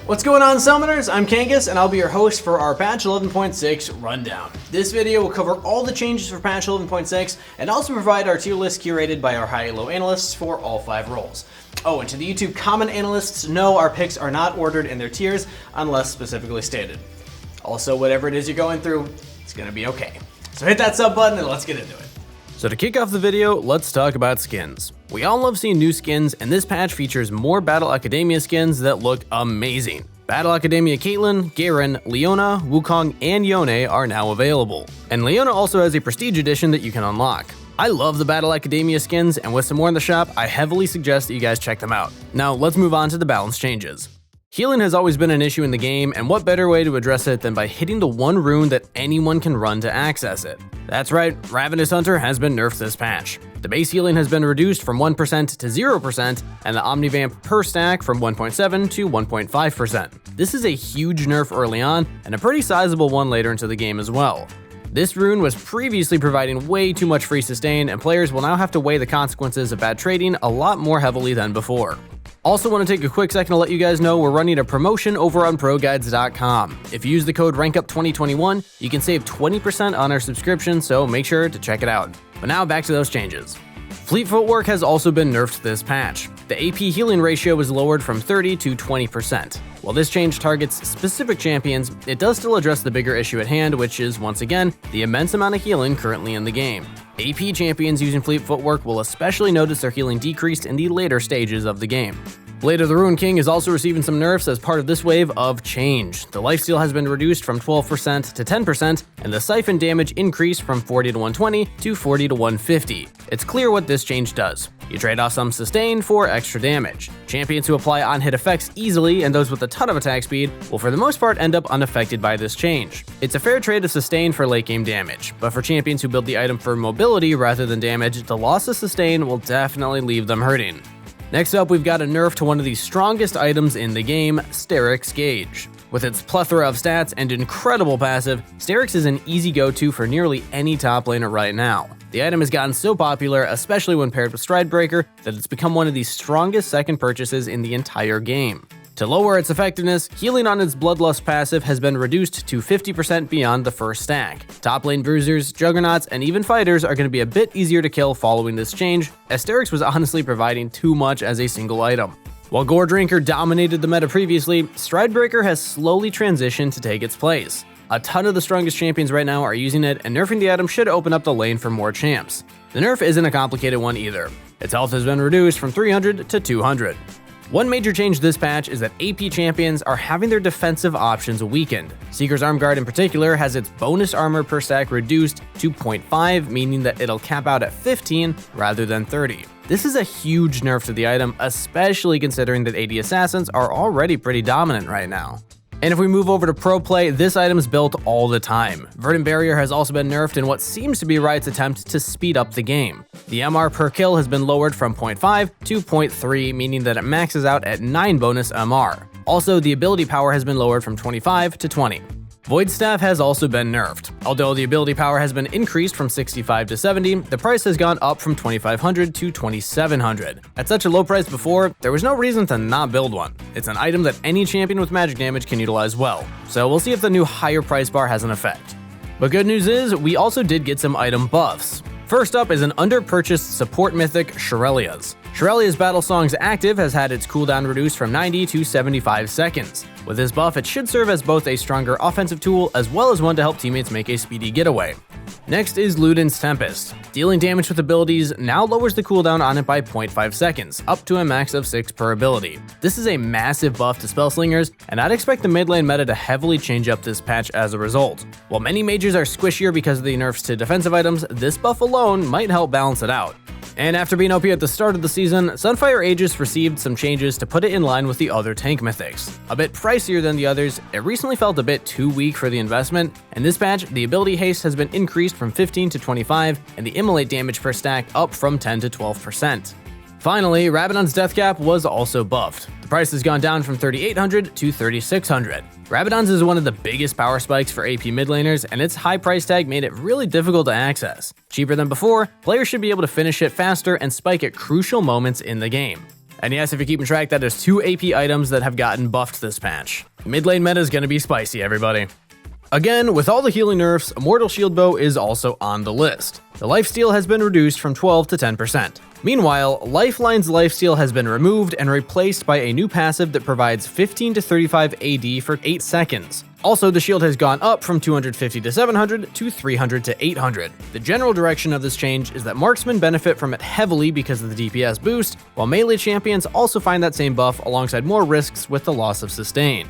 What's going on, Summoners? I'm Kangas, and I'll be your host for our patch 11.6 rundown. This video will cover all the changes for patch 11.6 and also provide our tier list curated by our high and low analysts for all 5 roles. Oh, and to the YouTube comment analysts, no, our picks are not ordered in their tiers unless specifically stated. Also, whatever it is you're going through, it's gonna be okay. So hit that sub button and let's get into it. So to kick off the video, let's talk about skins. We all love seeing new skins, and this patch features more Battle Academia skins that look amazing. Battle Academia Caitlyn, Garen, Leona, Wukong, and Yone are now available. And Leona also has a Prestige Edition that you can unlock. I love the Battle Academia skins, and with some more in the shop, I heavily suggest that you guys check them out. Now let's move on to the balance changes. Healing has always been an issue in the game, and what better way to address it than by hitting the one rune that anyone can run to access it. That's right, Ravenous Hunter has been nerfed this patch. The base healing has been reduced from 1% to 0%, and the Omnivamp per stack from 1.7 to 1.5%. This is a huge nerf early on, and a pretty sizable one later into the game as well. This rune was previously providing way too much free sustain, and players will now have to weigh the consequences of bad trading a lot more heavily than before. Also want to take a quick second to let you guys know we're running a promotion over on ProGuides.com. If you use the code RANKUP2021, you can save 20% on our subscription, so make sure to check it out. But now back to those changes. Fleet Footwork has also been nerfed this patch. The AP healing ratio was lowered from 30 to 20%. While this change targets specific champions, it does still address the bigger issue at hand, which is, once again, the immense amount of healing currently in the game. AP champions using Fleet Footwork will especially notice their healing decreased in the later stages of the game. Blade of the Ruined King is also receiving some nerfs as part of this wave of change. The lifesteal has been reduced from 12% to 10%, and the siphon damage increased from 40 to 120 to 40 to 150. It's clear what this change does. You trade off some sustain for extra damage. Champions who apply on-hit effects easily and those with a ton of attack speed will for the most part end up unaffected by this change. It's a fair trade of sustain for late game damage, but for champions who build the item for mobility rather than damage, the loss of sustain will definitely leave them hurting. Next up, we've got a nerf to one of the strongest items in the game, Steric's Gauge. With its plethora of stats and incredible passive, Steric's is an easy go-to for nearly any top laner right now. The item has gotten so popular, especially when paired with Stridebreaker, that it's become one of the strongest second purchases in the entire game. To lower its effectiveness, healing on its Bloodlust passive has been reduced to 50% beyond the first stack. Top lane bruisers, juggernauts, and even fighters are going to be a bit easier to kill following this change, as Steric's was honestly providing too much as a single item. While Gore Drinker dominated the meta previously, Stridebreaker has slowly transitioned to take its place. A ton of the strongest champions right now are using it, and nerfing the item should open up the lane for more champs. The nerf isn't a complicated one either. Its health has been reduced from 300 to 200. One major change this patch is that AP champions are having their defensive options weakened. Seeker's Armguard in particular has its bonus armor per stack reduced to 0.5, meaning that it'll cap out at 15 rather than 30. This is a huge nerf to the item, especially considering that AD assassins are already pretty dominant right now. And if we move over to Pro Play, this item's built all the time. Verdant Barrier has also been nerfed in what seems to be Riot's attempt to speed up the game. The MR per kill has been lowered from 0.5 to 0.3, meaning that it maxes out at 9 bonus MR. Also, the ability power has been lowered from 25 to 20. Void Staff has also been nerfed. Although the ability power has been increased from 65 to 70, the price has gone up from 2,500 to 2,700. At such a low price before, there was no reason to not build one. It's an item that any champion with magic damage can utilize well, so we'll see if the new higher price bar has an effect. But good news is, we also did get some item buffs. First up is an under-purchased support mythic, Shirelia's. Shirelia's Battle Song's active has had its cooldown reduced from 90 to 75 seconds. With this buff, it should serve as both a stronger offensive tool as well as one to help teammates make a speedy getaway. Next is Luden's Tempest. Dealing damage with abilities now lowers the cooldown on it by 0.5 seconds, up to a max of 6 per ability. This is a massive buff to Spellslingers, and I'd expect the mid lane meta to heavily change up this patch as a result. While many mages are squishier because of the nerfs to defensive items, this buff alone might help balance it out. And after being OP at the start of the season, Sunfire Aegis received some changes to put it in line with the other tank mythics. A bit pricier than the others, it recently felt a bit too weak for the investment, and this patch, the ability haste has been increased from 15 to 25, and the immolate damage per stack up from 10 to 12%. Finally, Rabadon's death cap was also buffed. The price has gone down from 3,800 to 3,600. Rabadon's is one of the biggest power spikes for AP mid laners, and its high price tag made it really difficult to access. Cheaper than before, players should be able to finish it faster and spike at crucial moments in the game. And yes, if you're keeping track, that is 2 AP items that have gotten buffed this patch. Mid lane meta is going to be spicy, everybody. Again, with all the healing nerfs, Immortal Shield Bow is also on the list. The lifesteal has been reduced from 12 to 10%. Meanwhile, Lifeline's lifesteal has been removed and replaced by a new passive that provides 15 to 35 AD for 8 seconds. Also, the shield has gone up from 250 to 700 to 300 to 800. The general direction of this change is that marksmen benefit from it heavily because of the DPS boost, while melee champions also find that same buff alongside more risks with the loss of sustain.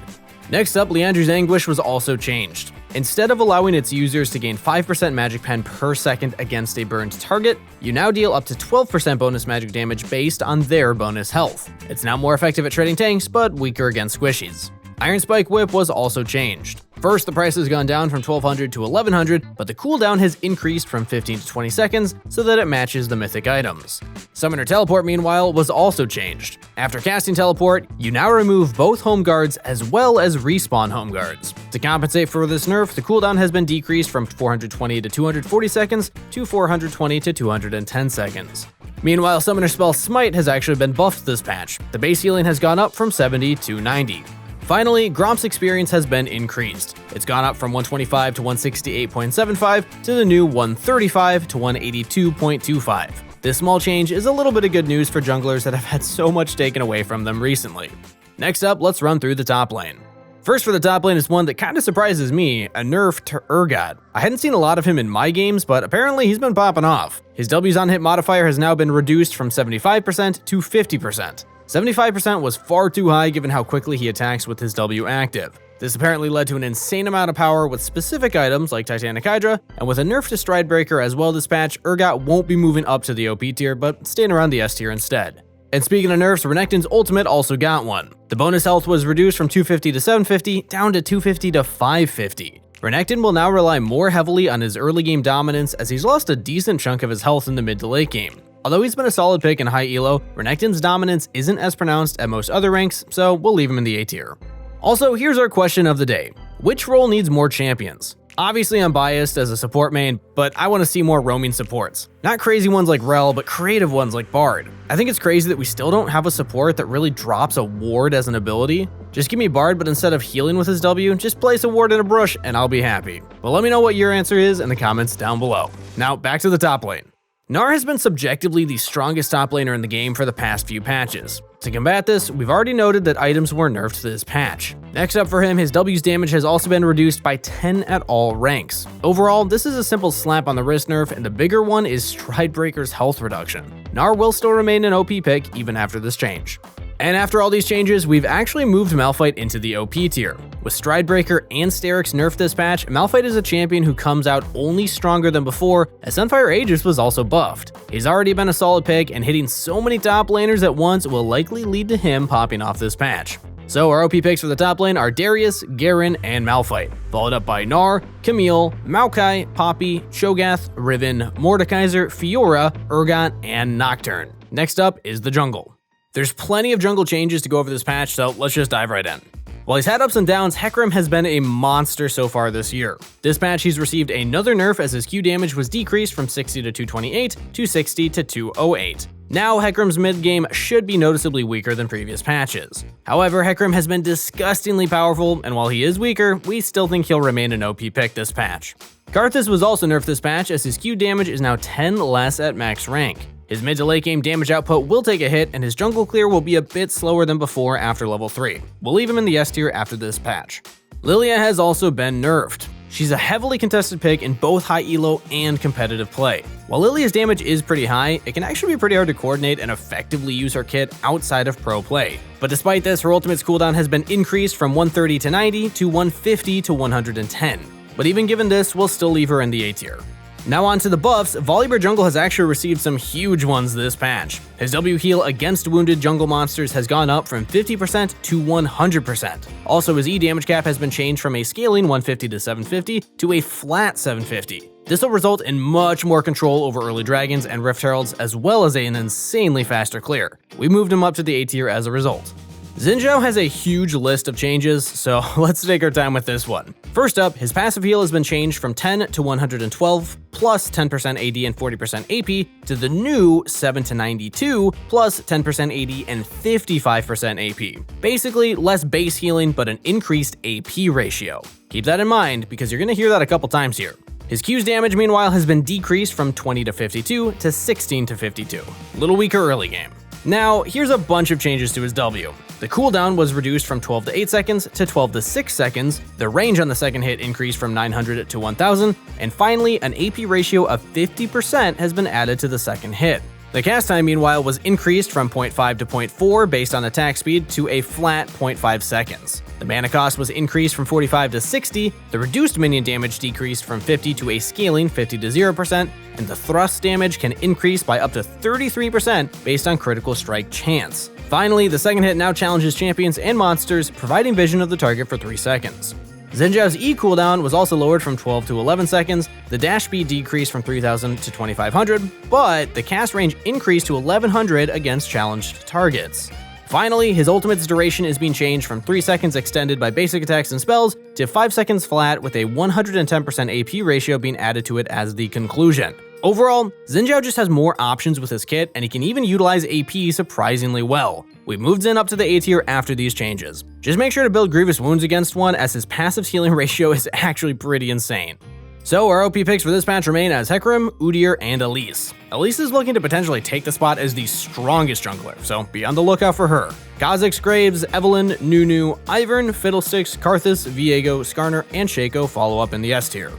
Next up, Liandry's Anguish was also changed. Instead of allowing its users to gain 5% magic pen per second against a burned target, you now deal up to 12% bonus magic damage based on their bonus health. It's now more effective at trading tanks, but weaker against squishies. Iron Spike Whip was also changed. First, the price has gone down from 1200 to 1100, but the cooldown has increased from 15 to 20 seconds so that it matches the mythic items. Summoner Teleport, meanwhile, was also changed. After casting Teleport, you now remove both home guards as well as respawn home guards. To compensate for this nerf, the cooldown has been decreased from 420 to 240 seconds to 420 to 210 seconds. Meanwhile, Summoner Spell Smite has actually been buffed this patch. The base healing has gone up from 70 to 90. Finally, Gromp's experience has been increased. It's gone up from 125 to 168.75 to the new 135 to 182.25. This small change is a little bit of good news for junglers that have had so much taken away from them recently. Next up, let's run through the top lane. First for the top lane is one that kinda surprises me, a nerf to Urgot. I hadn't seen a lot of him in my games, but apparently he's been popping off. His W's on hit modifier has now been reduced from 75% to 50%. 75% was far too high given how quickly he attacks with his W active. This apparently led to an insane amount of power with specific items like Titanic Hydra, and with a nerf to Stridebreaker as well this patch, Urgot won't be moving up to the OP tier, but staying around the S tier instead. And speaking of nerfs, Renekton's ultimate also got one. The bonus health was reduced from 250 to 750, down to 250 to 550. Renekton will now rely more heavily on his early game dominance as he's lost a decent chunk of his health in the mid to late game. Although he's been a solid pick in high elo, Renekton's dominance isn't as pronounced at most other ranks, so we'll leave him in the A tier. Also, here's our question of the day. Which role needs more champions? Obviously I'm biased as a support main, but I want to see more roaming supports. Not crazy ones like Rel, but creative ones like Bard. I think it's crazy that we still don't have a support that really drops a ward as an ability. Just give me Bard, but instead of healing with his W, just place a ward in a brush and I'll be happy. But let me know what your answer is in the comments down below. Now back to the top lane. Gnar has been subjectively the strongest top laner in the game for the past few patches. To combat this, we've already noted that items were nerfed this patch. Next up for him, his W's damage has also been reduced by 10 at all ranks. Overall, this is a simple slap on the wrist nerf, and the bigger one is Stridebreaker's health reduction. Gnar will still remain an OP pick even after this change. And after all these changes, we've actually moved Malphite into the OP tier. With Stridebreaker and Sterix nerfed this patch, Malphite is a champion who comes out only stronger than before, as Sunfire Aegis was also buffed. He's already been a solid pick, and hitting so many top laners at once will likely lead to him popping off this patch. So our OP picks for the top lane are Darius, Garen, and Malphite, followed up by Gnar, Camille, Maokai, Poppy, Cho'Gath, Riven, Mordekaiser, Fiora, Urgot, and Nocturne. Next up is the jungle. There's plenty of jungle changes to go over this patch, so let's just dive right in. While he's had ups and downs, Hecarim has been a monster so far this year. This patch he's received another nerf as his Q damage was decreased from 60 to 228 to 60 to 208. Now Hecarim's mid game should be noticeably weaker than previous patches. However, Hecarim has been disgustingly powerful, and while he is weaker, we still think he'll remain an OP pick this patch. Karthus was also nerfed this patch as his Q damage is now 10 less at max rank. His mid to late game damage output will take a hit, and his jungle clear will be a bit slower than before after level 3. We'll leave him in the S tier after this patch. Lilia has also been nerfed. She's a heavily contested pick in both high elo and competitive play. While Lilia's damage is pretty high, it can actually be pretty hard to coordinate and effectively use her kit outside of pro play. But despite this, her ultimate's cooldown has been increased from 130 to 90 to 150 to 110. But even given this, we'll still leave her in the A tier. Now on to the buffs, Volibear Jungle has actually received some huge ones this patch. His W heal against wounded jungle monsters has gone up from 50% to 100%. Also, his E damage cap has been changed from a scaling 150 to 750 to a flat 750. This will result in much more control over early dragons and Rift Heralds, as well as an insanely faster clear. We moved him up to the A tier as a result. Xin Zhao has a huge list of changes, so let's take our time with this one. First up, his passive heal has been changed from 10 to 112, plus 10% AD and 40% AP to the new 7 to 92 plus 10% AD and 55% AP. Basically, less base healing but an increased AP ratio. Keep that in mind because you're going to hear that a couple times here. His Q's damage, meanwhile, has been decreased from 20 to 52 to 16 to 52. Little weaker early game. Now, here's a bunch of changes to his W. The cooldown was reduced from 12 to 8 seconds to 12 to 6 seconds, the range on the second hit increased from 900 to 1000, and finally, an AP ratio of 50% has been added to the second hit. The cast time, meanwhile, was increased from 0.5 to 0.4 based on attack speed to a flat 0.5 seconds. The mana cost was increased from 45 to 60, the reduced minion damage decreased from 50 to a scaling 50 to 0%, and the thrust damage can increase by up to 33% based on critical strike chance. Finally, the second hit now challenges champions and monsters, providing vision of the target for 3 seconds. Xin Zhao's E cooldown was also lowered from 12 to 11 seconds, the dash speed decreased from 3000 to 2500, but the cast range increased to 1100 against challenged targets. Finally, his ultimate's duration is being changed from 3 seconds extended by basic attacks and spells to 5 seconds flat, with a 110% AP ratio being added to it as the conclusion. Overall, Xin Zhao just has more options with his kit, and he can even utilize AP surprisingly well. We moved Xin up to the A tier after these changes. Just make sure to build Grievous Wounds against one, as his passive healing ratio is actually pretty insane. So our OP picks for this patch remain as Hecarim, Udyr, and Elise. Elise is looking to potentially take the spot as the strongest jungler, so be on the lookout for her. Kha'Zix, Graves, Evelynn, Nunu, Ivern, Fiddlesticks, Karthus, Viego, Skarner, and Shaco follow up in the S tier.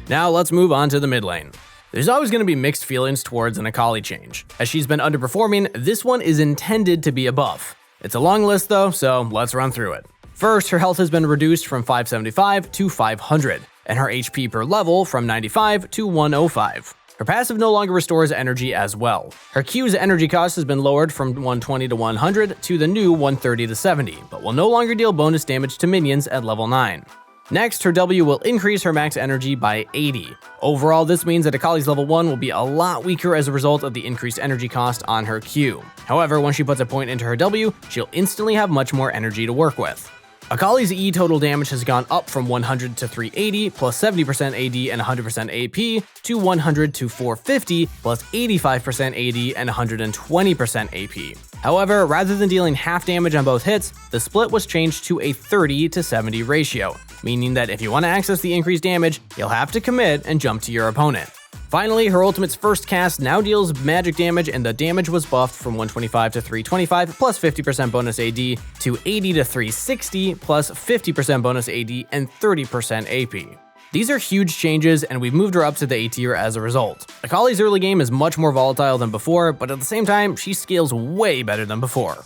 Now let's move on to the mid lane. There's always going to be mixed feelings towards an Akali change. As she's been underperforming, this one is intended to be a buff. It's a long list though, so let's run through it. First, her health has been reduced from 575 to 500, and her HP per level from 95 to 105. Her passive no longer restores energy as well. Her Q's energy cost has been lowered from 120 to 100 to the new 130 to 70, but will no longer deal bonus damage to minions at level 9. Next, her W will increase her max energy by 80. Overall, this means that Akali's level 1 will be a lot weaker as a result of the increased energy cost on her Q. However, once she puts a point into her W, she'll instantly have much more energy to work with. Akali's E total damage has gone up from 100 to 380 plus 70% AD and 100% AP to 100 to 450 plus 85% AD and 120% AP. However, rather than dealing half damage on both hits, the split was changed to a 30 to 70 ratio, meaning that if you want to access the increased damage, you'll have to commit and jump to your opponent. Finally, her ultimate's first cast now deals magic damage, and the damage was buffed from 125 to 325 plus 50% bonus AD to 80 to 360 plus 50% bonus AD and 30% AP. These are huge changes, and we've moved her up to the A tier as a result. Akali's early game is much more volatile than before, but at the same time, she scales way better than before.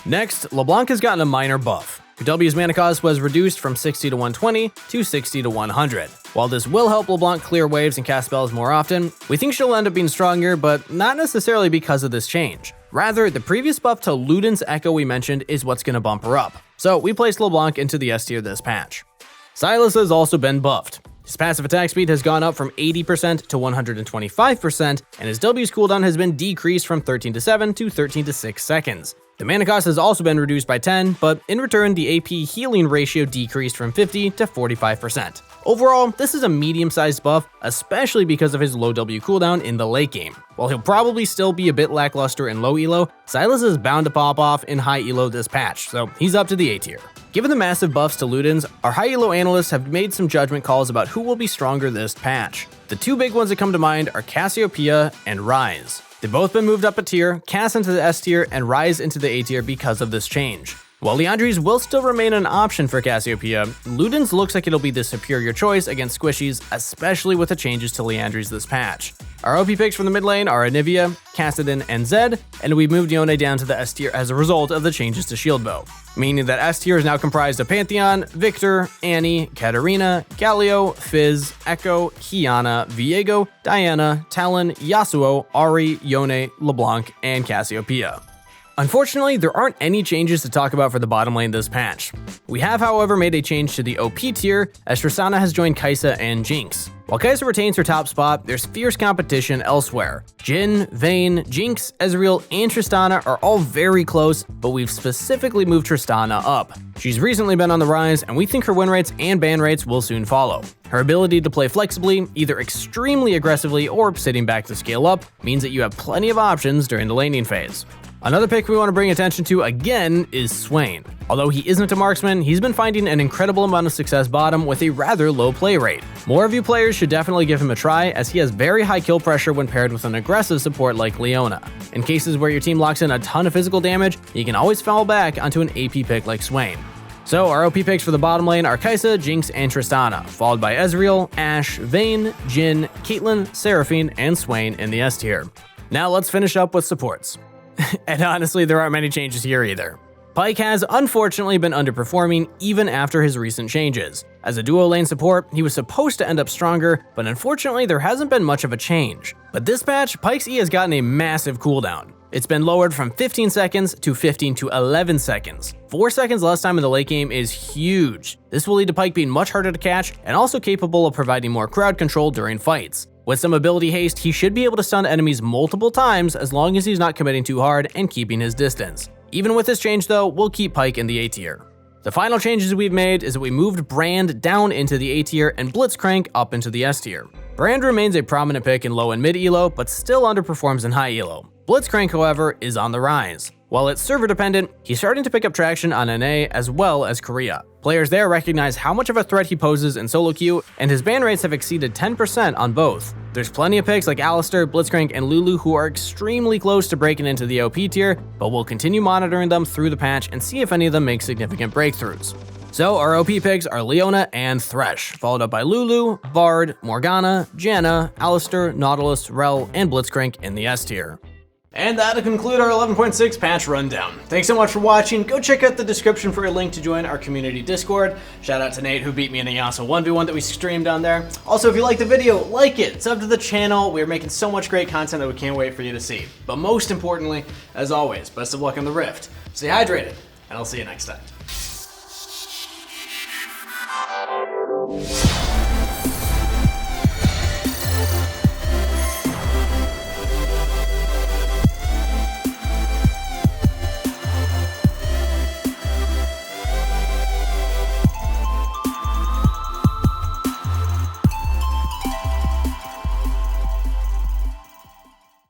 Next, LeBlanc has gotten a minor buff. Her W's mana cost was reduced from 60 to 120 to 60 to 100. While this will help LeBlanc clear waves and cast spells more often, we think she'll end up being stronger, but not necessarily because of this change. Rather, the previous buff to Luden's Echo we mentioned is what's going to bump her up. So we placed LeBlanc into the S tier this patch. Sylas has also been buffed. His passive attack speed has gone up from 80% to 125%, and his W's cooldown has been decreased from 13 to 7 to 13 to 6 seconds. The mana cost has also been reduced by 10, but in return, the AP healing ratio decreased from 50 to 45%. Overall, this is a medium-sized buff, especially because of his low W cooldown in the late game. While he'll probably still be a bit lackluster in low elo, Sylas is bound to pop off in high elo this patch, so he's up to the A tier. Given the massive buffs to Luden's, our high elo analysts have made some judgment calls about who will be stronger this patch. The two big ones that come to mind are Cassiopeia and Ryze. They've both been moved up a tier, Cass into the S tier, and Ryze into the A tier because of this change. While Liandry's will still remain an option for Cassiopeia, Luden's looks like it'll be the superior choice against Squishies, especially with the changes to Liandry's this patch. Our OP picks from the mid lane are Anivia, Kassadin, and Zed, and we've moved Yone down to the S tier as a result of the changes to Shield Bow, meaning that S tier is now comprised of Pantheon, Victor, Annie, Katarina, Galio, Fizz, Echo, Kiana, Viego, Diana, Talon, Yasuo, Ahri, Yone, LeBlanc, and Cassiopeia. Unfortunately, there aren't any changes to talk about for the bottom lane this patch. We have, however, made a change to the OP tier, as Tristana has joined Kai'Sa and Jinx. While Kai'Sa retains her top spot, there's fierce competition elsewhere. Jhin, Vayne, Jinx, Ezreal, and Tristana are all very close, but we've specifically moved Tristana up. She's recently been on the rise, and we think her win rates and ban rates will soon follow. Her ability to play flexibly, either extremely aggressively or sitting back to scale up, means that you have plenty of options during the laning phase. Another pick we want to bring attention to again is Swain. Although he isn't a marksman, he's been finding an incredible amount of success bottom with a rather low play rate. More of you players should definitely give him a try, as he has very high kill pressure when paired with an aggressive support like Leona. In cases where your team locks in a ton of physical damage, you can always fall back onto an AP pick like Swain. So our OP picks for the bottom lane are Kai'Sa, Jinx, and Tristana, followed by Ezreal, Ashe, Vayne, Jhin, Caitlyn, Seraphine, and Swain in the S tier. Now let's finish up with supports. And honestly, there aren't many changes here either. Pyke has unfortunately been underperforming even after his recent changes. As a duo lane support, he was supposed to end up stronger, but unfortunately there hasn't been much of a change. But this patch, Pyke's E has gotten a massive cooldown. It's been lowered from 15 seconds to 15 to 11 seconds. 4 seconds less time in the late game is huge. This will lead to Pyke being much harder to catch and also capable of providing more crowd control during fights. With some ability haste, he should be able to stun enemies multiple times as long as he's not committing too hard and keeping his distance. Even with this change though, we'll keep Pyke in the A tier. The final changes we've made is that we moved Brand down into the A tier and Blitzcrank up into the S tier. Brand remains a prominent pick in low and mid elo, but still underperforms in high elo. Blitzcrank, however, is on the rise. While it's server dependent, he's starting to pick up traction on NA as well as Korea. Players there recognize how much of a threat he poses in solo queue, and his ban rates have exceeded 10% on both. There's plenty of picks like Alistar, Blitzcrank, and Lulu who are extremely close to breaking into the OP tier, but we'll continue monitoring them through the patch and see if any of them make significant breakthroughs. So our OP picks are Leona and Thresh, followed up by Lulu, Bard, Morgana, Janna, Alistar, Nautilus, Rell, and Blitzcrank in the S tier. And that'll conclude our 11.6 patch rundown. Thanks so much for watching. Go check out the description for a link to join our community Discord. Shout out to Nate who beat me in a Yasuo 1v1 that we streamed on there. Also, if you like the video, like it, sub to the channel. We're making so much great content that we can't wait for you to see. But most importantly, as always, best of luck on the Rift. Stay hydrated, and I'll see you next time.